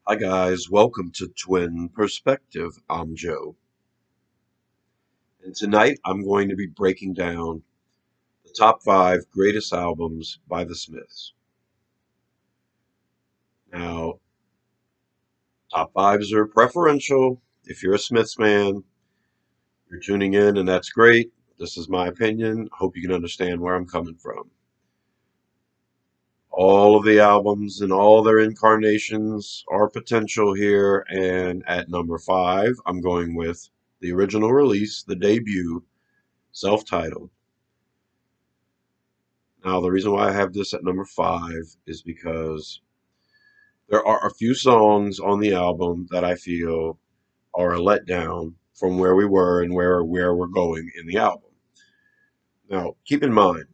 Hi guys, welcome to Twin Perspective. I'm Joe, and tonight I'm going to be breaking down the top 5 greatest albums by the Smiths. Now, top fives are preferential. If you're a Smiths fan, you're tuning in, and that's great. This is my opinion. I hope you can understand where I'm coming from. All of the albums and all their incarnations are potential here, and at number 5, I'm going with the original release, the debut, self-titled. Now, the reason why I have this at number 5 is because there are a few songs on the album that I feel are a letdown from where we were and where we're going in the album. Now, keep in mind,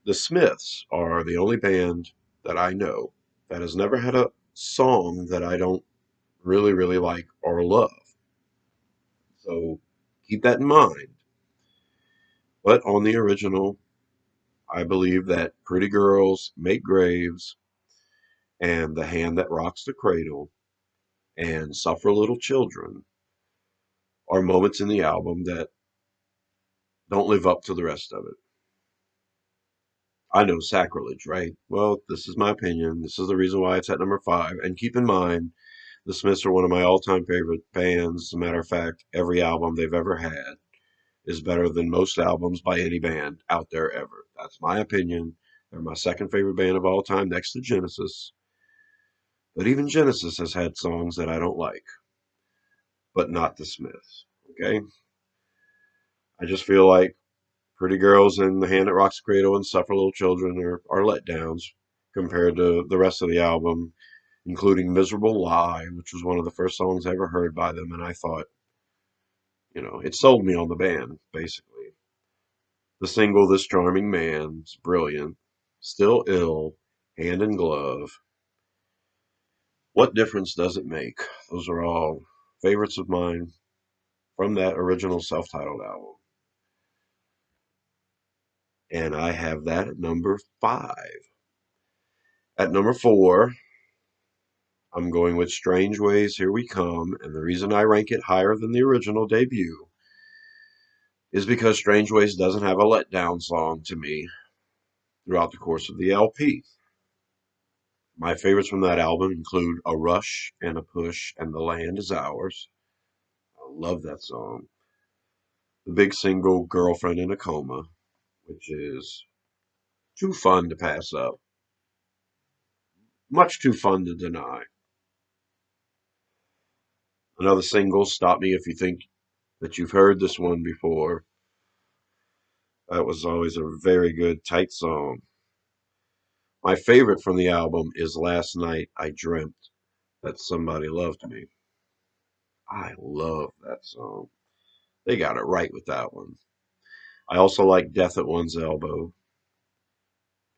the Smiths are the only band that I know that has never had a song that I don't really like or love. So keep that in mind. But on the original, I believe that Pretty Girls Make Graves and The Hand That Rocks the Cradle and Suffer Little Children are moments in the album that don't live up to the rest of it. I know, sacrilege, right? Well, this is my opinion. This is the reason why it's at number 5. And keep in mind, the Smiths are one of my all-time favorite bands. As a matter of fact, every album they've ever had is better than most albums by any band out there ever. That's my opinion. They're my second favorite band of all time, next to Genesis. But even Genesis has had songs that I don't like, but not the Smiths. Okay? I just feel like Pretty Girls and The Hand That Rocks the Cradle and Suffer Little Children are letdowns compared to the rest of the album, including Miserable Lie, which was one of the first songs I ever heard by them, and I thought, it sold me on the band, basically. The single This Charming Man is brilliant. Still Ill, Hand in Glove. What difference does it make? Those are all favorites of mine from that original self-titled album. And I have that at number 5. At number 4, I'm going with Strangeways, Here We Come, and the reason I rank it higher than the original debut is because Strangeways doesn't have a letdown song to me throughout the course of the LP. My favorites from that album include A Rush and a Push and The Land Is Ours. I love that song. The big single, Girlfriend in a Coma, which is too fun to pass up, much too fun to deny. Another single, Stop Me If You Think That You've Heard This One Before. That was always a very good, tight song. My favorite from the album is Last Night I Dreamt That Somebody Loved Me. I love that song. They got it right with that one. I also like Death at One's Elbow.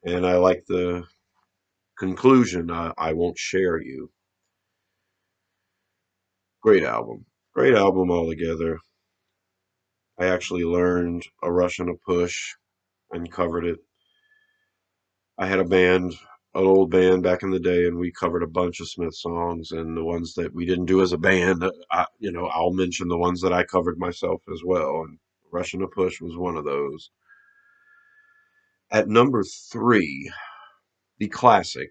And I like the conclusion, I Won't Share You. Great album. Great album altogether. I actually learned A Rush and a Push and covered it. I had a band, an old band back in the day, and we covered a bunch of Smith songs. And the ones that we didn't do as a band, I'll mention the ones that I covered myself as well. And Rush and a Push was one of those. At number 3, the classic,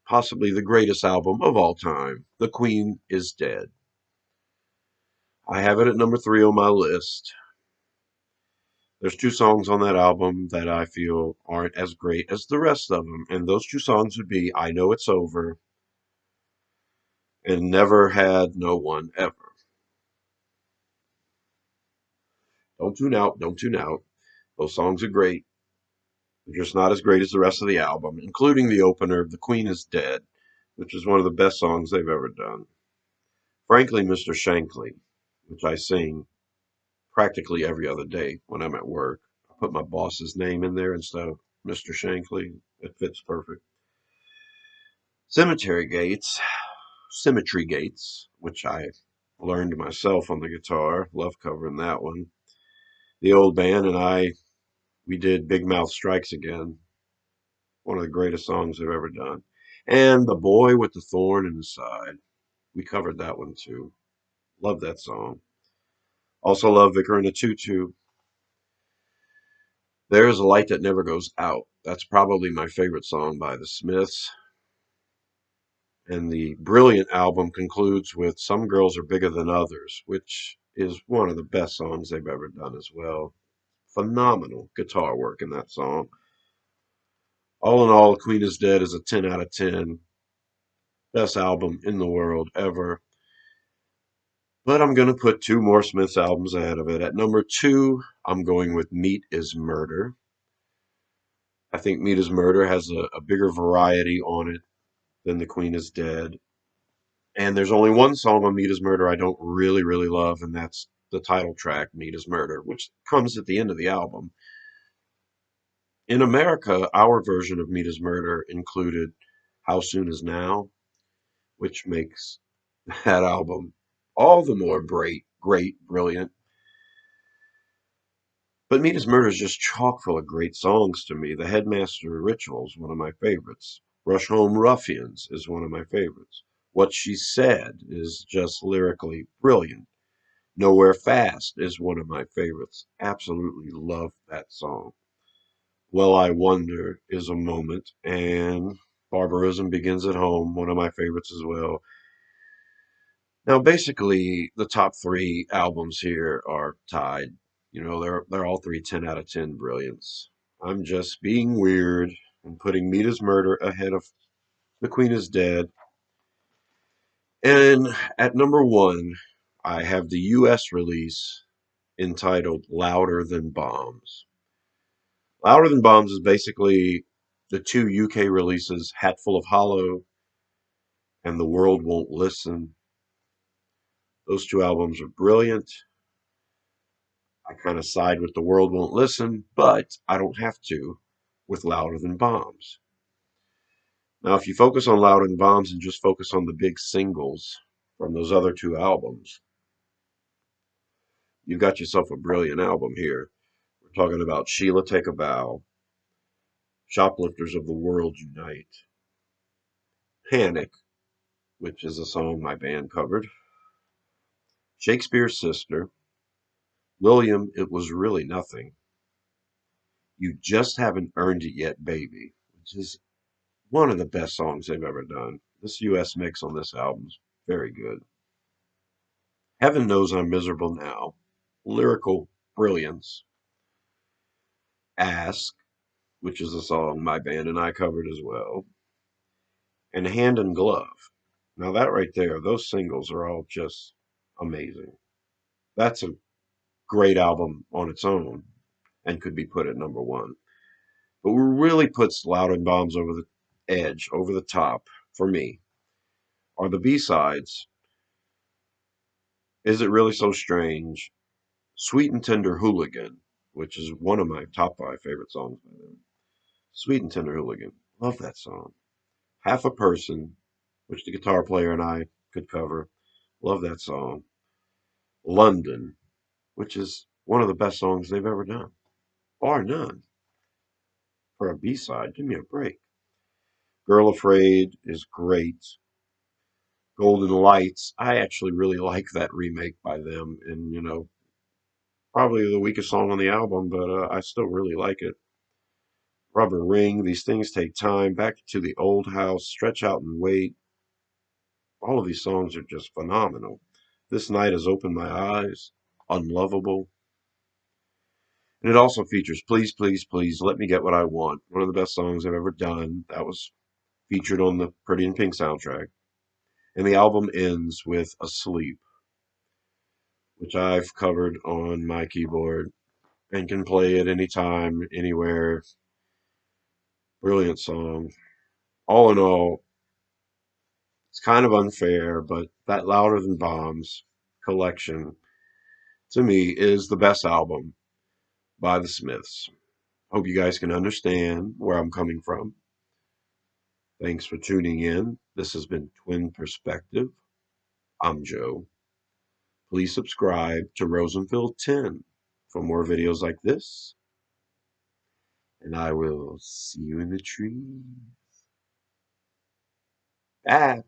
possibly the greatest album of all time, The Queen is Dead. I have it at number 3 on my list. There's 2 songs on that album that I feel aren't as great as the rest of them, and those 2 songs would be I Know It's Over and Never Had No One Ever. Don't tune out, don't tune out. Those songs are great. They're just not as great as the rest of the album, including the opener, The Queen is Dead, which is one of the best songs they've ever done. Frankly, Mr. Shankly, which I sing practically every other day when I'm at work. I put my boss's name in there instead of Mr. Shankly. It fits perfect. Symmetry Gates, which I learned myself on the guitar. Love covering that one. The old band and I, we did Big Mouth Strikes Again, one of the greatest songs they've ever done. And The Boy with the Thorn in His Side, We covered that one too. Love that song. Also love Vicar and a Tutu. There's a Light That Never Goes Out. That's probably my favorite song by the Smiths. And the Brilliant album concludes with Some Girls Are Bigger Than Others, which is one of the best songs they've ever done as well. Phenomenal guitar work in that song. All in all, Queen is Dead is a 10 out of 10. Best album in the world ever. But I'm going to put two more Smiths albums ahead of it. At number two, I'm going with Meat is Murder. I think Meat is Murder has a bigger variety on it than The Queen is Dead. And there's only one song on Meat is Murder I don't really, really love, and that's the title track, Meat is Murder, which comes at the end of the album. In America, our version of Meat is Murder included How Soon Is Now, which makes that album all the more great, brilliant. But Meat is Murder is just chock full of great songs to me. The Headmaster Ritual is one of my favorites. Rush Home Ruffians is one of my favorites. What She Said is just lyrically brilliant. Nowhere Fast is one of my favorites. Absolutely love that song. Well, I Wonder is a moment, and Barbarism Begins at Home, one of my favorites as well. Now, basically, the top three albums here are tied. You know, they're all three 10 out of 10 brilliance. I'm just being weird and putting Meat is Murder ahead of The Queen is Dead. And at number one, I have the US release entitled Louder Than Bombs. Louder Than Bombs is basically the two UK releases, Hatful of Hollow and The World Won't Listen. Those two albums are brilliant. I kind of side with The World Won't Listen, but I don't have to with Louder Than Bombs. Now, if you focus on Louder Than Bombs and just focus on the big singles from those other two albums, you've got yourself a brilliant album here. We're talking about Sheila Take a Bow, Shoplifters of the World Unite, Panic, which is a song my band covered, Shakespeare's Sister, William, It Was Really Nothing, You Just Haven't Earned It Yet, Baby, which is one of the best songs they've ever done. This US mix on this album's very good. Heaven Knows I'm Miserable Now, lyrical brilliance. Ask, which is a song my band and I covered as well. And Hand and Glove. Now that right there, those singles are all just amazing. That's a great album on its own and could be put at number one. But what really puts Loud and Bombs over the edge, over the top, for me, are the B-sides. Is It Really So Strange? Sweet and Tender Hooligan, which is one of my top five favorite songs by them. Sweet and Tender Hooligan. Love that song. Half a Person, which the guitar player and I could cover. Love that song. London, which is one of the best songs they've ever done. Bar none. For a B-side, give me a break. Girl Afraid is great. Golden Lights, I actually really like that remake by them. And, you know, probably the weakest song on the album, but I still really like it. Rubber Ring, These Things Take Time, Back to the Old House, Stretch Out and Wait. All of these songs are just phenomenal. This Night Has Opened My Eyes, Unlovable. And it also features Please, Please, Please, Let Me Get What I Want, one of the best songs I've ever done. That was featured on the Pretty in Pink soundtrack. And the album ends with Asleep, which I've covered on my keyboard and can play at any time, anywhere. Brilliant song. All in all, it's kind of unfair, but that Louder Than Bombs collection, to me, is the best album by the Smiths. Hope you guys can understand where I'm coming from. Thanks for tuning in. This has been Twin Perspective. I'm Joe. Please subscribe to Rosenfield 10 for more videos like this. And I will see you in the tree. Bye.